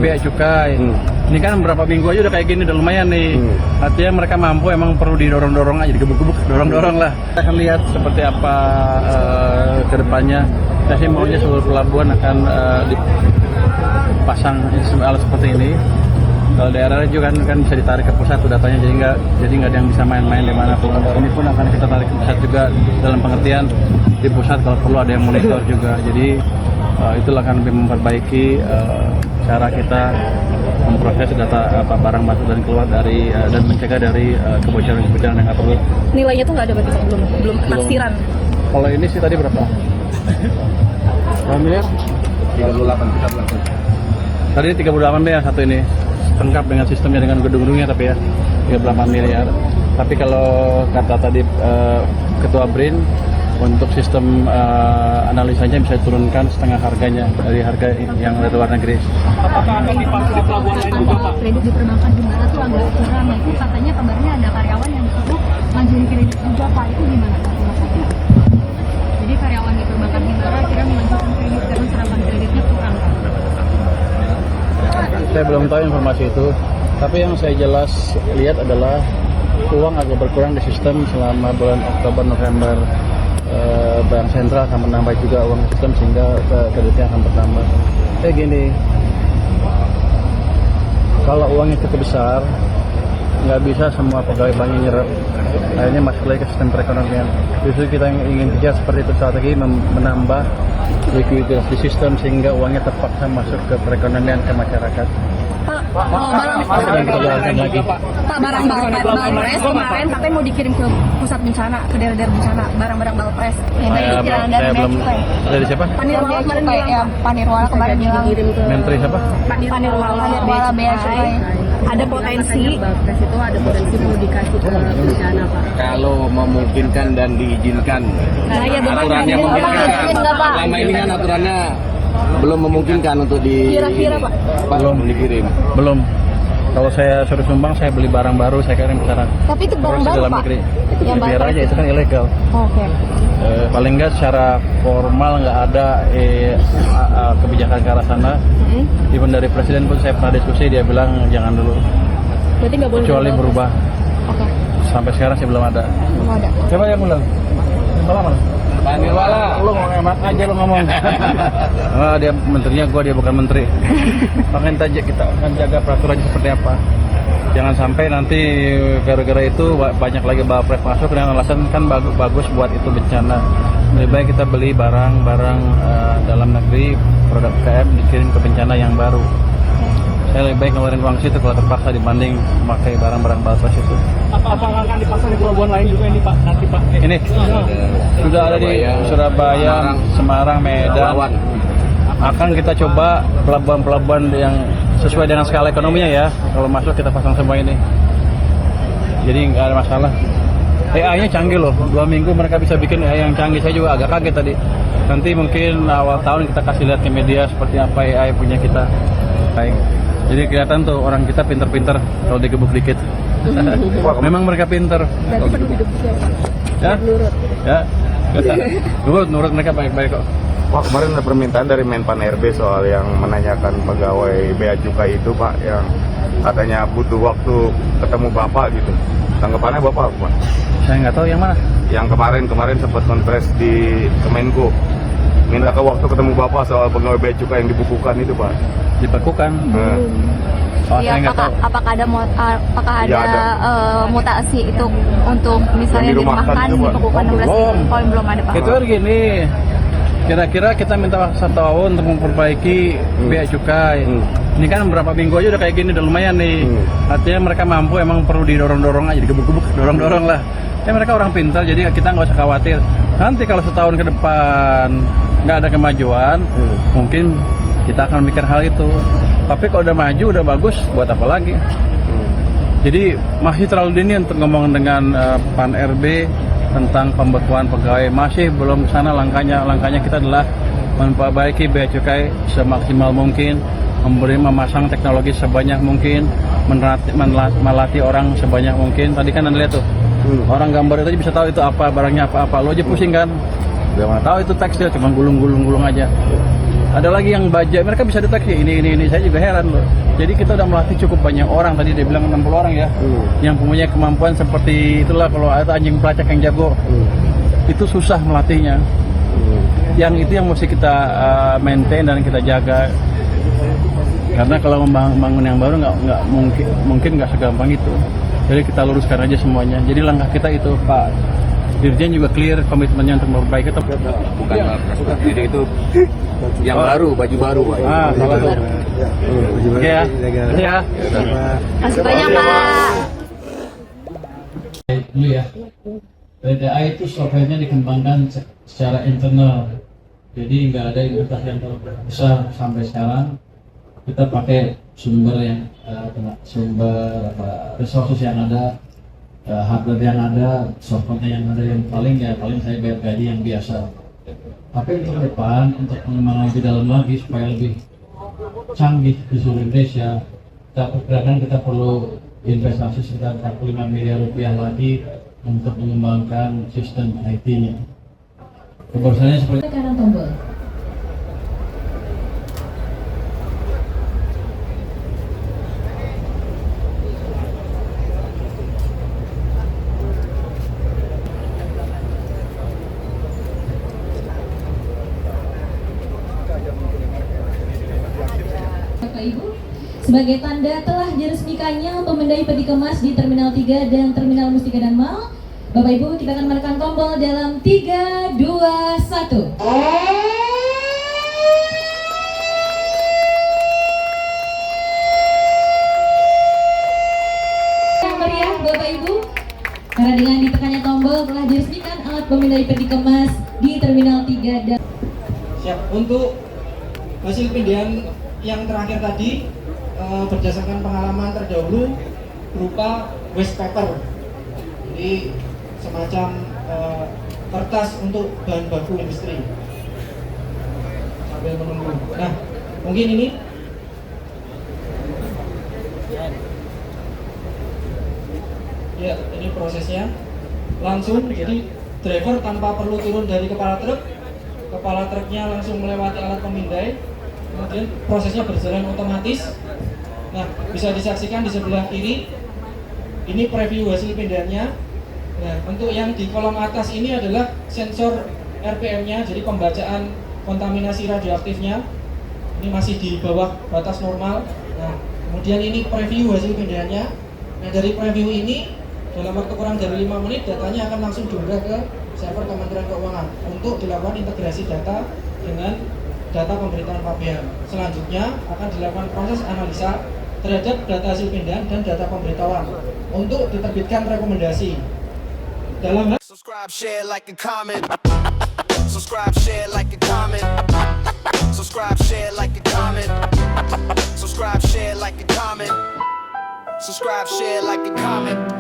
bea cukai. Ini kan berapa minggu aja udah kayak gini, udah lumayan nih. Artinya mereka mampu, emang perlu didorong-dorong aja, digebuk-gebuk, dorong-dorong lah. Kita akan lihat seperti apa ke depannya. Saya sih maunya seluruh pelabuhan akan dipasang alat seperti ini. Kalau daerah juga kan bisa ditarik ke pusat tuh datanya, jadi nggak ada yang bisa main-main di mana pun. Ini pun akan kita tarik ke pusat juga, dalam pengertian di pusat kalau perlu ada yang monitor juga. Jadi itulah akan lebih memperbaiki cara kita memproses data barang masuk dan keluar dari dan mencegah dari kebocoran-kebocoran yang nggak perlu. Nilainya tuh nggak ada berarti Pak? Belum taksiran. Kalau ini sih tadi berapa? Berapa miliar? 38. Tadi 38 miliar satu ini. Lengkap dengan sistemnya, dengan gedung-gedungnya, tapi ya 38 miliar. Tapi kalau kata tadi Ketua BRIN, untuk sistem analisanya bisa diturunkan setengah harganya dari harga yang dari luar negeri. Apakah akan dipakai di pelabuhan lain juga Pak? Kredit di perbankan di mana tuh agak kurang, itu katanya kabarnya ada karyawan yang disuruh ngajuin kredit juga Pak, itu gimana Pak? Jadi karyawan di perbankan Himbara kira mengajukan kredit karena serapan kreditnya kurang Pak. Saya belum tahu informasi itu, tapi yang saya jelas lihat adalah uang agak berkurang di sistem selama bulan Oktober, November. Bank sentral akan menambah juga uang sistem sehingga kreditnya akan bertambah. Kayak gini, kalau uangnya cukup besar, nggak bisa semua pegawai banknya nyerap. Akhirnya masuk lagi ke sistem perekonomian. Justru kita ingin kejar seperti itu, strategi menambah likuiditas di sistem sehingga uangnya terpaksa masuk ke perekonomian, ke masyarakat. Pak, barang Balpres kemarin katanya mau dikirim ke pusat bencana, ke daerah-daerah bencana, barang-barang Balpres. Saya belum. Dari siapa? Panirwala kemarin bilang. Panirwala kemarin bilang. Menteri siapa? Panirwala Bea Cukai. Ada potensi. Balpres itu ada potensi mau dikasih ke bencana Pak. Kalau memungkinkan dan diizinkan. Nah, ya aturannya memungkinkan. Selama ini kan aturannya belum memungkinkan untuk kira-kira Pak? Belum dikirim. Belum. Kalau saya suruh sumbang, saya beli barang baru, saya kirim ke sana. Tapi itu barang baru dalam Pak? negeri. Itu yang Biar aja, itu kan ilegal. Oke. Paling nggak secara formal nggak ada kebijakan ke arah sana. Even dari presiden pun saya pernah diskusi, dia bilang jangan dulu. Berarti nggak boleh. Kecuali berubah. Oke. Sampai sekarang sih belum ada. Belum ada. Siapa yang ulang? Mana? Pak Nirwala. Lu enak aja lu ngomong. Dia menterinya, dia bukan menteri. Makanya kita akan jaga peraturannya seperti apa. Jangan sampai nanti gara-gara itu banyak lagi Balpres masuk dengan alasan kan bagus buat itu bencana. Lebih baik kita beli barang-barang dalam negeri, produk KM dikirim ke bencana yang baru. Saya lebih baik ngeluarin uang situ kalau terpaksa dibanding memakai barang-barang Balpres itu. Apakah akan dipasang di pelabuhan lain juga ini Pak? Nanti Pak. Ini sudah ada di Surabaya, Semarang, Medan. Akan kita coba pelabuhan-pelabuhan yang sesuai dengan skala ekonominya ya. Kalau masuk kita pasang semua ini. Jadi nggak ada masalah. AI-nya canggih loh. 2 minggu mereka bisa bikin AI yang canggih. Saya juga agak kaget tadi. Nanti mungkin awal tahun kita kasih lihat ke media seperti apa AI punya kita. Baik. Jadi kelihatan tuh orang kita pinter-pinter kalau digebuk dikit. Memang mereka pinter. Berarti perlu digebuk Ya? Ya. Nurut mereka baik-baik kok. Pak, kemarin ada permintaan dari Menpan RB soal yang menanyakan pegawai Bea Cukai itu Pak, yang katanya butuh waktu ketemu Bapak gitu. Tanggapannya Bapak apa? Saya nggak tahu yang mana. Yang kemarin sempat konfres di Kemenko. Minta ke waktu ketemu Bapak soal pegawai Bea Cukai yang dibukukan itu Pak. Dibekukan. Oh, ya, saya nggak tahu. apakah ada Ya, ada. mutasi itu untuk misalnya Yang dirumahkan dirumahkan, itu, Pak. dibekukan 16 belum ada Pak. Itu kan gini. Kira-kira kita minta 1 tahun untuk memperbaiki bea cukai. Ini kan berapa minggu aja udah kayak gini, udah lumayan nih. Artinya mereka mampu, emang perlu didorong-dorong aja, digebuk-gebuk, dorong-dorong lah. Mereka orang pintar, jadi kita nggak usah khawatir. Nanti kalau setahun ke depan nggak ada kemajuan, mungkin kita akan mikir hal itu. Tapi kalau udah maju, udah bagus, buat apa lagi? Jadi masih terlalu dini untuk ngomong dengan Pan RB tentang pembekuan pegawai. Masih belum sana langkahnya. Langkahnya kita adalah memperbaiki bea cukai semaksimal mungkin, memasang teknologi sebanyak mungkin, melatih orang sebanyak mungkin. Tadi kan Anda lihat tuh, orang gambar itu aja bisa tahu itu apa, barangnya apa-apa. Lo aja pusing kan? Gak mau tahu itu tekstil, cuma gulung-gulung aja. Ada lagi yang baja, mereka bisa deteksi ini. Saya juga heran loh. Jadi kita udah melatih cukup banyak orang, tadi dia bilang 60 orang ya, yang punya kemampuan seperti itulah. Kalau ada anjing pelacak yang jago, itu susah melatihnya. Yang itu yang mesti kita maintain dan kita jaga. Karena kalau membangun yang baru nggak mungkin nggak segampang itu. Jadi kita luruskan aja semuanya. Jadi langkah kita itu Pak Dirjen juga clear komitmennya untuk memperbaiki. Bukan jadi itu yang baru, baju baru. Pak. Salah tuh. Oke ya. Ya. Masih banyak Pak. Dulu ya. PDA itu softwarenya dikembangkan secara internal. Jadi nggak ada identitas yang terlalu besar sampai sekarang. Kita pakai sumber yang resources yang ada, hardware yang ada, software yang ada, yang paling saya bayar gaji yang biasa. Tapi untuk depan, untuk pengembangan lebih dalam lagi supaya lebih canggih di seluruh Indonesia, kita perkirakan kita perlu investasi sekitar 45 miliar rupiah lagi untuk mengembangkan sistem IT-nya. Kebersamaan seperti Kanan tombol. Bapak Ibu, sebagai tanda telah diresmikannya pemindai peti kemas di Terminal 3 dan Terminal Mustika dan Mall, Bapak Ibu kita akan menekan tombol dalam 3, 2, 1. Yang meriah Bapak Ibu, karena dengan ditekannya tombol telah diresmikan alat pemindai peti kemas di Terminal 3 dan Siap. Untuk hasil pindahan yang terakhir tadi berdasarkan pengalaman terdahulu berupa waste paper, jadi semacam kertas untuk bahan baku industri. Sambil menunggu. Nah, mungkin ini ya, ini prosesnya langsung. Jadi driver tanpa perlu turun dari kepala truknya langsung melewati alat pemindai. Kemudian prosesnya berjalan otomatis. Nah, bisa disaksikan di sebelah kiri. Ini preview hasil pindahannya. Nah, untuk yang di kolom atas ini adalah sensor RPM-nya, jadi pembacaan kontaminasi radioaktifnya. Ini masih di bawah batas normal. Nah, kemudian ini preview hasil pindahannya. Nah, dari preview ini dalam waktu kurang dari 5 menit datanya akan langsung diunggah ke server Kementerian Keuangan untuk dilakukan integrasi data dengan data pemberitaan pabean. Selanjutnya akan dilakukan proses analisa terhadap data hasil pindahan dan data pemberitahuan untuk diterbitkan rekomendasi. Dalam hal Subscribe, share, like, and comment. Subscribe, share, like, and comment. Subscribe, share, like, and comment. Subscribe, share, like, and comment. Subscribe, share, like, and comment.